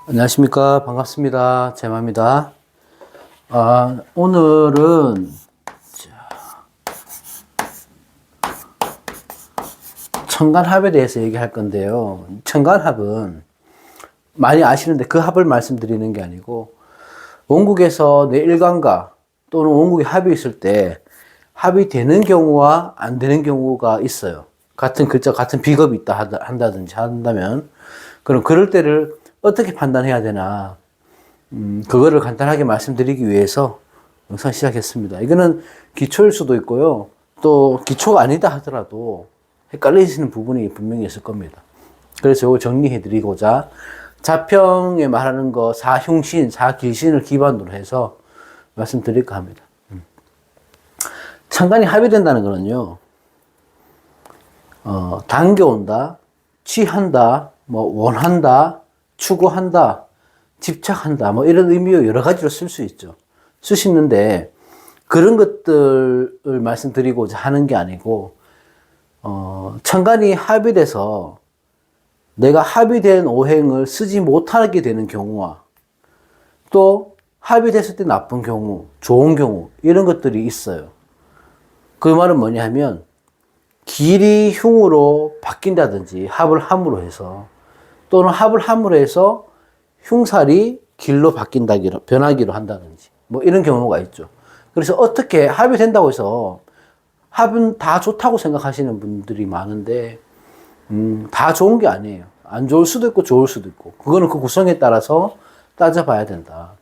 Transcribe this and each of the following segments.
안녕하십니까. 반갑습니다. 제마입니다. 오늘은 청간합에 대해서 얘기할 건데요. 청간합은 많이 아시는데 그 합을 말씀드리는 게 아니고 원국에서 내 일간과 또는 원국에 합이 있을 때 합이 되는 경우와 안 되는 경우가 있어요. 같은 글자, 같은 비겁이 있다 한다든지 한다면 그럼 그럴 때를 어떻게 판단해야 되나 그거를 간단하게 말씀드리기 위해서 영상 시작했습니다. 이거는 기초일 수도 있고요. 또 기초가 아니다 하더라도 헷갈리시는 부분이 분명히 있을 겁니다. 그래서 이걸 정리해 드리고자 자평에 말하는 거 사흉신, 사길신을 기반으로 해서 말씀드릴까 합니다. 천간이 합의된다는 거는요, 당겨온다, 취한다, 원한다, 추구한다, 집착한다, 이런 의미로 여러 가지로 쓸 수 있죠. 쓰시는데, 그런 것들을 말씀드리고자 하는 게 아니고, 천간이 합의돼서 내가 합의된 오행을 쓰지 못하게 되는 경우와 또 합의됐을 때 나쁜 경우, 좋은 경우, 이런 것들이 있어요. 그 말은 뭐냐 하면, 길이 흉으로 바뀐다든지 합을 함으로 해서 또는 합을 함으로 해서 흉살이 길로 바뀐다기로, 변하기로 한다든지 이런 경우가 있죠. 그래서 어떻게 합이 된다고 해서 합은 다 좋다고 생각하시는 분들이 많은데 다 좋은 게 아니에요. 안 좋을 수도 있고 좋을 수도 있고 그거는 그 구성에 따라서 따져봐야 된다.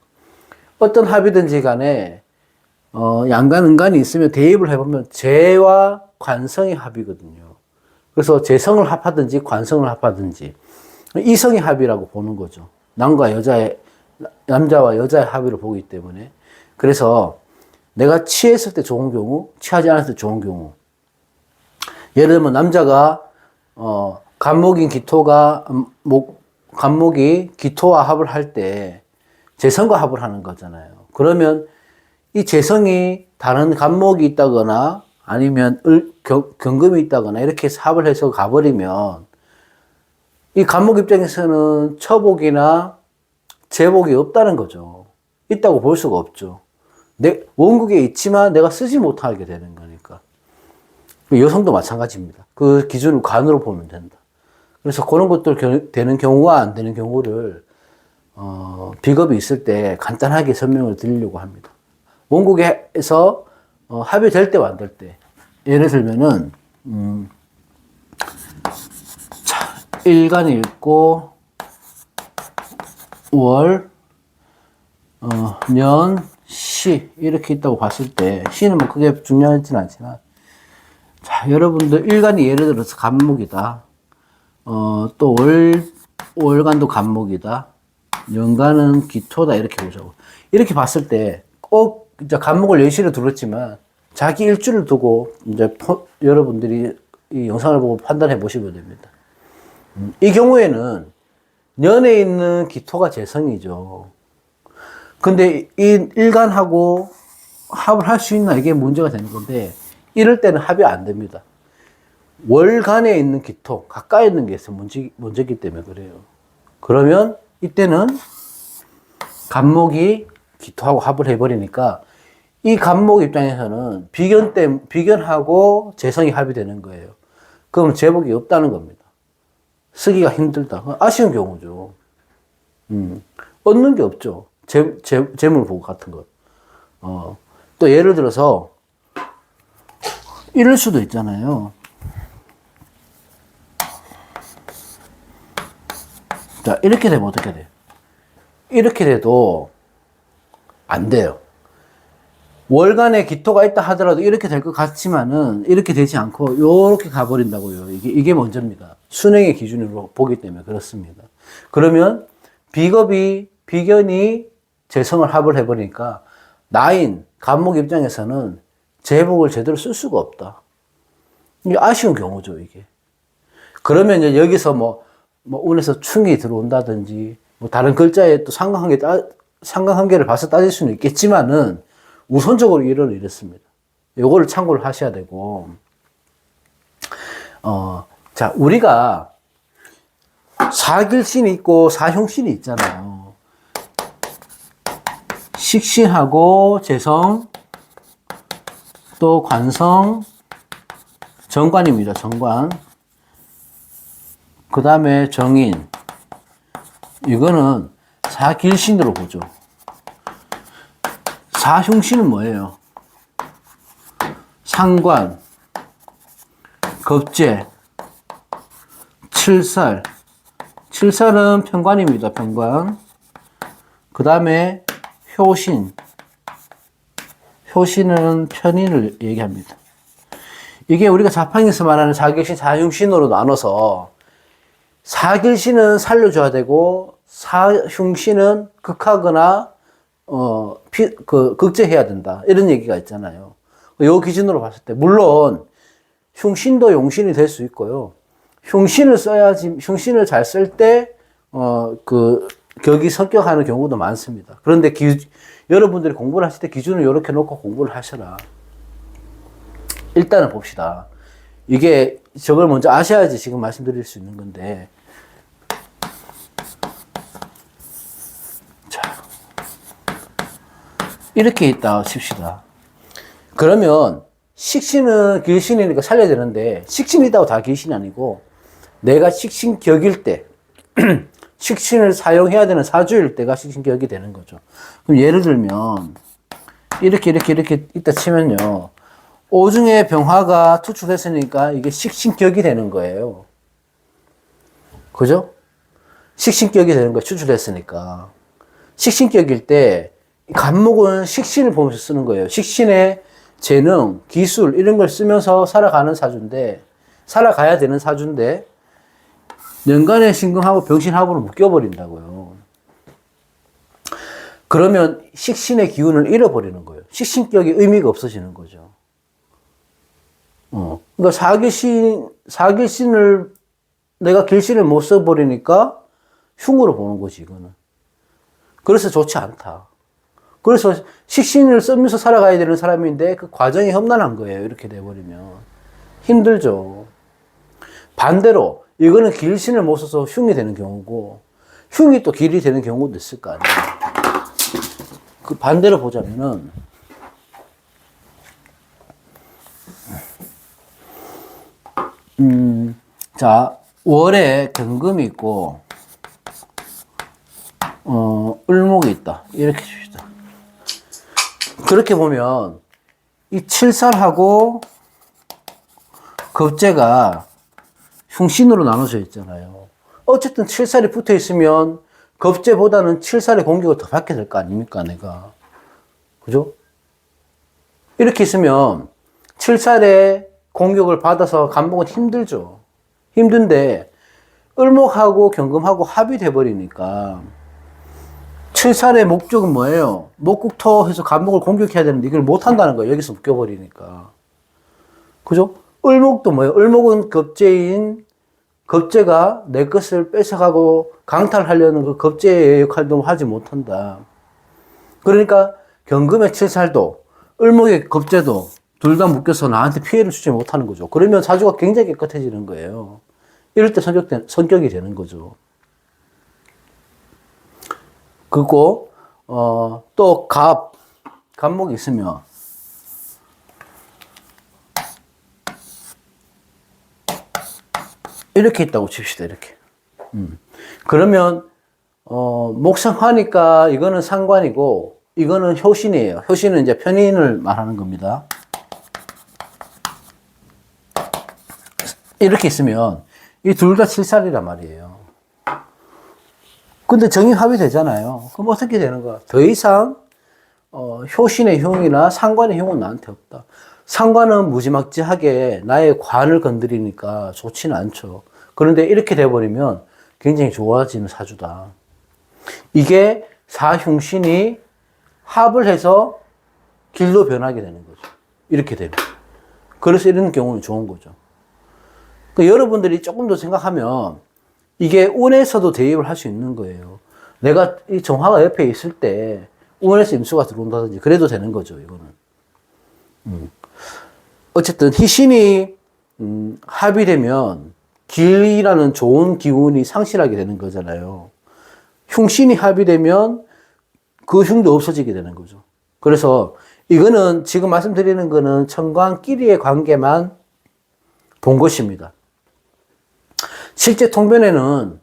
어떤 합이든지 간에 양간 은간이 있으면 대입을 해보면 재와 관성의 합이거든요. 그래서 재성을 합하든지 관성을 합하든지 이성의 합이라고 보는 거죠. 남자와 여자의 합의를 보기 때문에. 그래서 내가 취했을 때 좋은 경우, 취하지 않았을 때 좋은 경우. 예를 들면 남자가 간목이 기토와 합을 할 때 재성과 합을 하는 거잖아요. 그러면 이 재성이 다른 간목이 있다거나 아니면 경금이 있다거나 이렇게 합을 해서 가버리면 이 간목 입장에서는 처복이나 재복이 없다는 거죠. 있다고 볼 수가 없죠. 원국에 있지만 내가 쓰지 못하게 되는 거니까. 여성도 마찬가지입니다. 그 기준을 관으로 보면 된다. 그래서 그런 것들 되는 경우와 안 되는 경우를 비겁이 있을 때 간단하게 설명을 드리려고 합니다. 원국에서 합의될 때와 안 될 때. 예를 들면은 일간이 있고 월, 년, 시 이렇게 있다고 봤을 때 시는 크게 중요하지는 않지만 자, 여러분들 일간이 예를 들어서 간목이다. 또 월간도 간목이다. 연간은 기토다 이렇게 보자고. 이렇게 봤을 때 꼭 이제 간목을 예시로 들었지만 자기 일주를 두고 이제 여러분들이 이 영상을 보고 판단해 보시면 됩니다. 이 경우에는 년에 있는 기토가 재성이죠. 근데 이 일간하고 합을 할 수 있나 이게 문제가 되는 건데 이럴 때는 합이 안 됩니다. 월간에 있는 기토, 가까이 있는 게 문제기 때문에 그래요. 그러면 이때는 간목이 기토하고 합을 해버리니까 이 간목 입장에서는 비견하고 재성이 합이 되는 거예요. 그럼 재복이 없다는 겁니다. 쓰기가 힘들다. 아쉬운 경우죠. 얻는 게 없죠. 재물 보고 같은 것. 또 예를 들어서 이럴 수도 있잖아요. 자, 이렇게 되면 어떻게 돼요? 이렇게 돼도 안 돼요. 월간에 기토가 있다 하더라도 이렇게 될 것 같지만은 이렇게 되지 않고 요렇게 가버린다고요. 이게 먼저입니다. 순행의 기준으로 보기 때문에 그렇습니다. 그러면 비견이 재성을 합을 해버리니까 나인, 간목 입장에서는 재복을 제대로 쓸 수가 없다. 이게 아쉬운 경우죠, 이게. 그러면 이제 여기서 운에서 충이 들어온다든지, 다른 글자에 또 상관관계를 봐서 따질 수는 있겠지만은, 우선적으로 이렇습니다. 요거를 참고를 하셔야 되고, 자, 우리가 사길신이 있고 사흉신이 있잖아요. 식신하고 재성, 또 관성, 정관입니다. 정관. 그 다음에 정인. 이거는 사길신으로 보죠. 사흉신은 뭐예요? 상관, 겁재, 칠살. 칠살은 편관입니다. 편관. 그 다음에 효신. 효신은 편인을 얘기합니다. 이게 우리가 자판기에서 말하는 사길신, 사흉신으로 나눠서 사길신은 살려줘야 되고 사흉신은 극하거나 극제해야 된다. 이런 얘기가 있잖아요. 이 기준으로 봤을 때 물론 흉신도 용신이 될 수 있고요. 흉신을 써야지, 흉신을 잘 쓸 때 격이 습격하는 경우도 많습니다. 그런데 여러분들이 공부를 하실 때 기준을 이렇게 놓고 공부를 하셔라. 일단은 봅시다. 이게 저걸 먼저 아셔야지 지금 말씀드릴 수 있는 건데. 자, 이렇게 있다 칩시다. 그러면 식신은 길신이니까 살려야 되는데 식신이 있다고 다 길신이 아니고 내가 식신격일 때 식신을 사용해야 되는 사주일 때가 식신격이 되는 거죠. 그럼 예를 들면 이렇게 있다 치면요. 오중에 병화가 투출했으니까 이게 식신격이 되는 거예요. 그죠? 식신격이 되는 거예요. 추출했으니까. 식신격일 때 간목은 식신을 보면서 쓰는 거예요. 식신의 재능, 기술 이런 걸 쓰면서 살아가는 사주인데 살아가야 되는 사주인데 연간의 신금하고 병신합으로 묶여버린다고요. 그러면 식신의 기운을 잃어버리는 거예요. 식신격이 의미가 없어지는 거죠. 그러니까 사길신을 내가 길신을 못 써버리니까 흉으로 보는 거지, 이거는. 그래서 좋지 않다. 그래서 식신을 쓰면서 살아가야 되는 사람인데 그 과정이 험난한 거예요. 이렇게 돼버리면. 힘들죠. 반대로 이거는 길신을 못 써서 흉이 되는 경우고 흉이 또 길이 되는 경우도 있을 거 아니에요. 그 반대로 보자면은 자, 월에 경금이 있고 을목이 있다. 이렇게 줍시다. 그렇게 보면 이 칠살하고 겁재가 흉신으로 나눠져 있잖아요. 어쨌든 칠살이 붙어 있으면 겁재보다는 칠살의 공격을 더 받게 될 거 아닙니까, 내가. 그죠? 이렇게 있으면 칠살의 공격을 받아서 간목은 힘들죠. 힘든데 을목하고 경금하고 합이 돼버리니까 칠살의 목적은 뭐예요? 목국토 해서 간목을 공격해야 되는데 이걸 못한다는 거예요. 여기서 묶여버리니까. 그죠? 을목도 뭐예요? 을목은 겁재인 겁재가 내 것을 뺏어가고 강탈하려는 그 겁재의 역할도 하지 못한다. 그러니까 경금의 칠살도 을목의 겁재도 둘 다 묶여서 나한테 피해를 주지 못하는 거죠. 그러면 사주가 굉장히 깨끗해지는 거예요. 이럴 때 성격이 되는 거죠. 그리고 또 갑목이 있으면 이렇게 있다고 칩시다. 이렇게. 그러면 목상화니까 이거는 상관이고 이거는 효신이에요. 효신은 이제 편인을 말하는 겁니다. 이렇게 있으면 이 둘 다 칠살이란 말이에요. 근데 정인합이 되잖아요. 그럼 어떻게 되는 거야? 더 이상 효신의 흉이나 상관의 흉은 나한테 없다. 상관은 무지막지하게 나의 관을 건드리니까 좋지는 않죠. 그런데 이렇게 돼버리면 굉장히 좋아지는 사주다. 이게 사흉신이 합을 해서 길로 변하게 되는 거죠. 이렇게 되면. 그래서 이런 경우는 좋은 거죠. 그러니까 여러분들이 조금 더 생각하면 이게 운에서도 대입을 할 수 있는 거예요. 내가 이 정화가 옆에 있을 때 운에서 임수가 들어온다든지 그래도 되는 거죠, 이거는. 어쨌든 희신이 합이 되면 길이라는 좋은 기운이 상실하게 되는 거잖아요. 흉신이 합이 되면 그 흉도 없어지게 되는 거죠. 그래서 이거는 지금 말씀드리는 거는 천간끼리의 관계만 본 것입니다. 실제 통변에는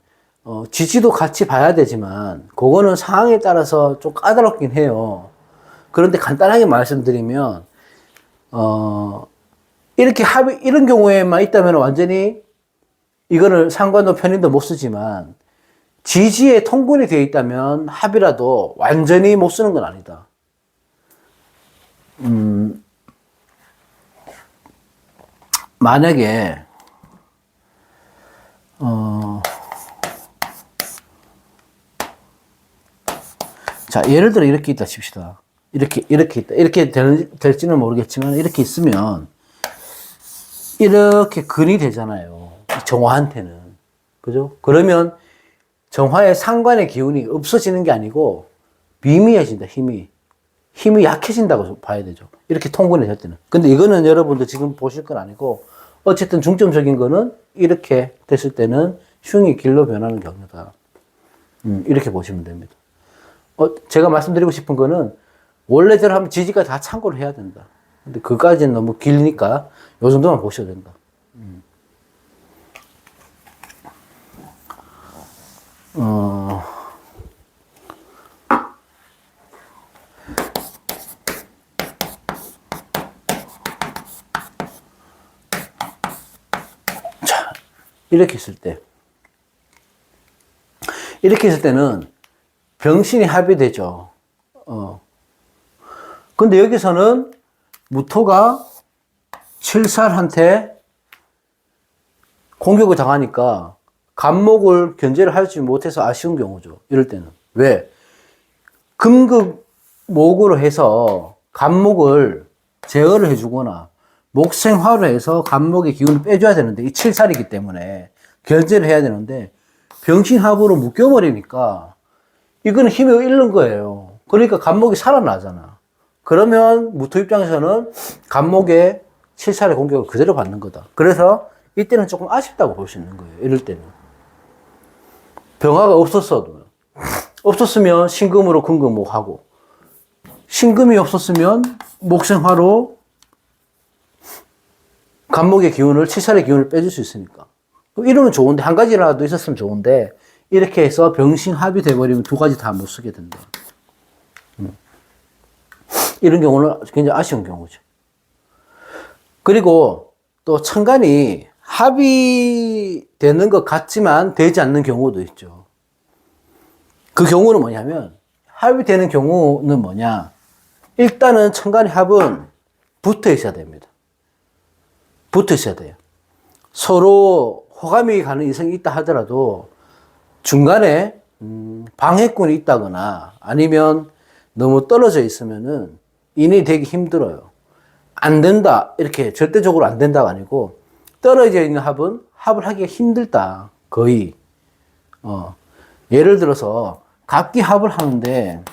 지지도 같이 봐야 되지만 그거는 상황에 따라서 좀 까다롭긴 해요. 그런데 간단하게 말씀드리면 이렇게 합의 이런 경우에만 있다면 완전히 이거를 상관도 편인도 못 쓰지만 지지에 통분이 되어 있다면 합이라도 완전히 못 쓰는 건 아니다. 만약에 자, 예를 들어 이렇게 있다 칩시다. 이렇게 있다. 이렇게 될지는 모르겠지만 이렇게 있으면 이렇게 근이 되잖아요. 정화한테는. 그죠? 그러면 정화의 상관의 기운이 없어지는 게 아니고 미미해진다, 힘이. 힘이 약해진다고 봐야 되죠. 이렇게 통분이 될 때는. 근데 이거는 여러분들 지금 보실 건 아니고 어쨌든 중점적인 거는 이렇게 됐을 때는 흉이 길로 변하는 경우다. 이렇게 보시면 됩니다. 제가 말씀드리고 싶은 거는 원래대로 하면 지지가 다 참고를 해야 된다. 근데 그까지는 너무 길니까 요 정도만 보셔도 된다. 자, 이렇게 있을 때는 병신이 합의되죠. 근데 여기서는 무토가 칠살한테 공격을 당하니까 간목을 견제를 하지 못해서 아쉬운 경우죠. 이럴 때는. 왜? 금극목으로 해서 간목을 제어를 해주거나 목생화로 해서 간목의 기운을 빼줘야 되는데 이 칠살이기 때문에 견제를 해야 되는데 병신합으로 묶여버리니까 이거는 힘이 잃는 거예요. 그러니까 간목이 살아나잖아. 그러면 무토 입장에서는 간목의 칠살의 공격을 그대로 받는 거다. 그래서 이때는 조금 아쉽다고 볼 수 있는 거예요. 이럴 때는. 병화가 없었으면 신금으로 금금목하고 신금이 없었으면 목생화로 간목의 기운을 칠살의 기운을 빼줄 수 있으니까. 이러면 좋은데 한 가지라도 있었으면 좋은데 이렇게 해서 병신합이 돼버리면 두 가지 다 못 쓰게 된다. 이런 경우는 굉장히 아쉬운 경우죠. 그리고 또 천간이 합의되는 것 같지만 되지 않는 경우도 있죠. 그 경우는 뭐냐면 합의되는 경우는 뭐냐. 일단은 천간의 합은 붙어 있어야 됩니다. 붙어 있어야 돼요. 서로 호감이 가는 이성이 있다 하더라도 중간에 방해꾼이 있다거나 아니면 너무 떨어져 있으면은 인이 되기 힘들어요. 안 된다. 이렇게 절대적으로 안 된다가 아니고 떨어져 있는 합은 합을 하기가 힘들다. 거의. 예를 들어서 각기 합을 하는데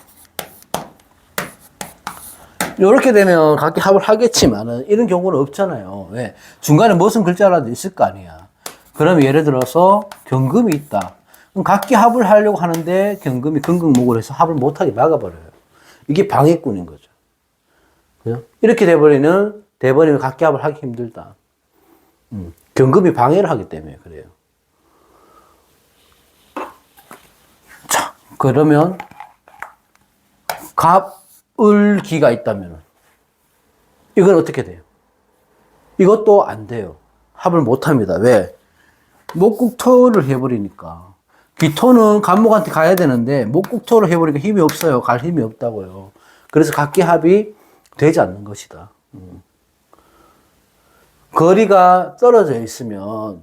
이렇게 되면 각기 합을 하겠지만은 이런 경우는 없잖아요. 왜? 중간에 무슨 글자라도 있을 거 아니야. 그러면 예를 들어서 경금이 있다. 그럼 각기 합을 하려고 하는데 경금이 금극목을 해서 합을 못하게 막아버려요. 이게 방해꾼인 거죠. 그죠? 이렇게 돼버리면 각기 합을 하기 힘들다. 경금이 방해를 하기 때문에 그래요. 자, 그러면 갑을기가 있다면 이건 어떻게 돼요? 이것도 안 돼요. 합을 못 합니다. 왜? 목국토를 해버리니까. 기토는 간목한테 가야 되는데 목국토를 해버리니까 힘이 없어요. 갈 힘이 없다고요. 그래서 각기 합이 되지 않는 것이다. 거리가 떨어져 있으면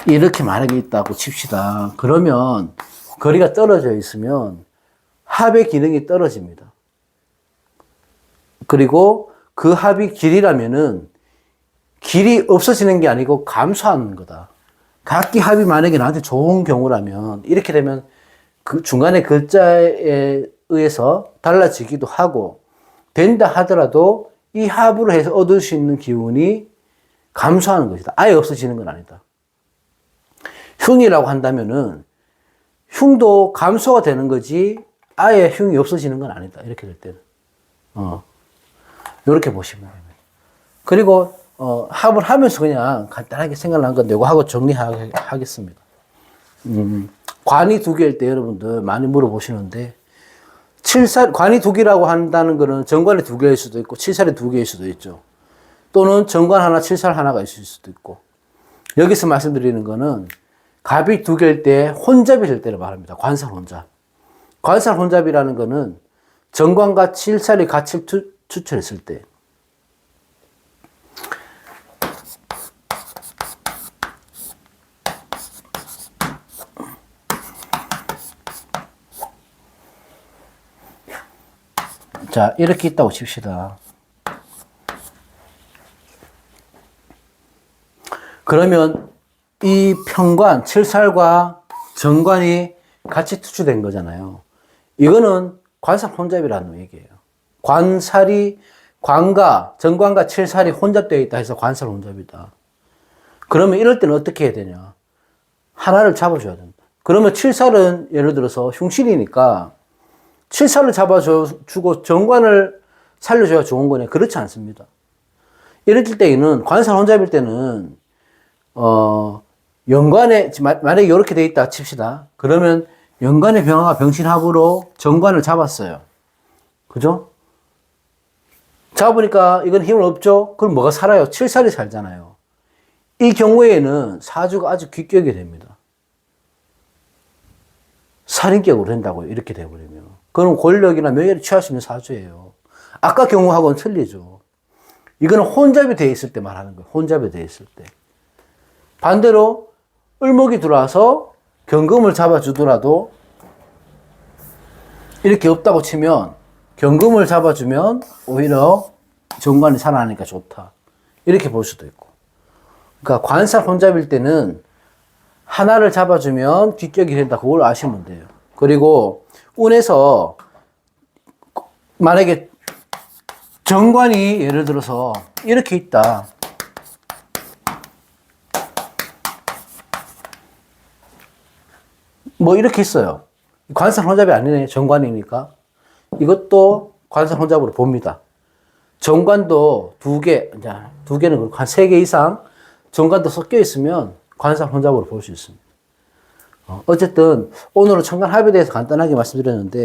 이렇게 만약에 있다고 칩시다. 그러면 거리가 떨어져 있으면 합의 기능이 떨어집니다. 그리고 그 합이 길이라면은 길이 없어지는 게 아니고 감소하는 거다. 각기 합이 만약에 나한테 좋은 경우라면 이렇게 되면 그 중간에 글자에 의해서 달라지기도 하고 된다 하더라도 이 합으로 해서 얻을 수 있는 기운이 감소하는 것이다. 아예 없어지는 건 아니다. 흉이라고 한다면은 흉도 감소가 되는 거지 아예 흉이 없어지는 건 아니다. 이렇게 될 때는. 이렇게 보시면 됩니다. 그리고, 합을 하면서 그냥 간단하게 생각난 건데, 이거 하고 정리하겠습니다. 관이 두 개일 때 여러분들 많이 물어보시는데, 관이 두 개라고 한다는 거는 정관이 두 개일 수도 있고, 칠살이 두 개일 수도 있죠. 또는 정관 하나, 칠살 하나가 있을 수도 있고. 여기서 말씀드리는 거는 갑이 두 개일 때 혼잡이 될 때를 말합니다. 관살 혼잡. 관살 혼잡이라는 거는 정관과 칠살이 같이 추출했을 때. 자, 이렇게 있다고 칩시다. 그러면 이 편관, 칠살과 정관이 같이 투출된 거잖아요. 이거는 관살 혼잡이라는 얘기예요. 관과 정관과 칠살이 혼잡되어 있다 해서 관살 혼잡이다. 그러면 이럴 때는 어떻게 해야 되냐? 하나를 잡아줘야 된다. 그러면 칠살은 예를 들어서 흉실이니까 칠살을 잡아주고 정관을 살려줘야 좋은 거네. 그렇지 않습니다. 이럴 때에는 관살 혼잡일 때는 연관에 만약에 이렇게 돼 있다 칩시다. 그러면 연관의 병화가 병신합으로 정관을 잡았어요. 그죠? 잡으니까 이건 힘을 없죠? 그럼 뭐가 살아요? 칠살이 살잖아요. 이 경우에는 사주가 아주 귀격이 됩니다. 살인격으로 된다고요. 이렇게 돼버리면. 그럼 권력이나 명예를 취할 수 있는 사주예요. 아까 경우하고는 틀리죠. 이거는 혼잡이 돼 있을 때 말하는 거예요. 혼잡이 돼 있을 때. 반대로 을목이 들어와서 경금을 잡아주더라도 이렇게 없다고 치면 경금을 잡아주면 오히려 정관이 살아나니까 좋다. 이렇게 볼 수도 있고. 그러니까 관살 혼잡일 때는 하나를 잡아주면 뒷격이 된다. 그걸 아시면 돼요. 그리고 운에서 만약에 정관이 예를 들어서 이렇게 있다. 뭐 이렇게 있어요. 관살 혼잡이 아니네. 정관이니까. 이것도 관살 혼잡으로 봅니다. 정관도 두 개는 그렇고 한 3개 이상 정관도 섞여 있으면 관살 혼잡으로 볼 수 있습니다. 어쨌든 오늘은 천간합에 대해서 간단하게 말씀드렸는데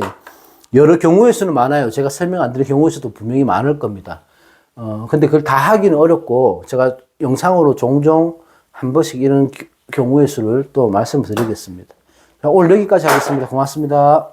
여러 경우의 수는 많아요. 제가 설명 안 드린 경우의 수도 분명히 많을 겁니다. 근데 그걸 다 하기는 어렵고 제가 영상으로 종종 한 번씩 이런 경우의 수를 또 말씀드리겠습니다. 오늘 여기까지 하겠습니다. 고맙습니다.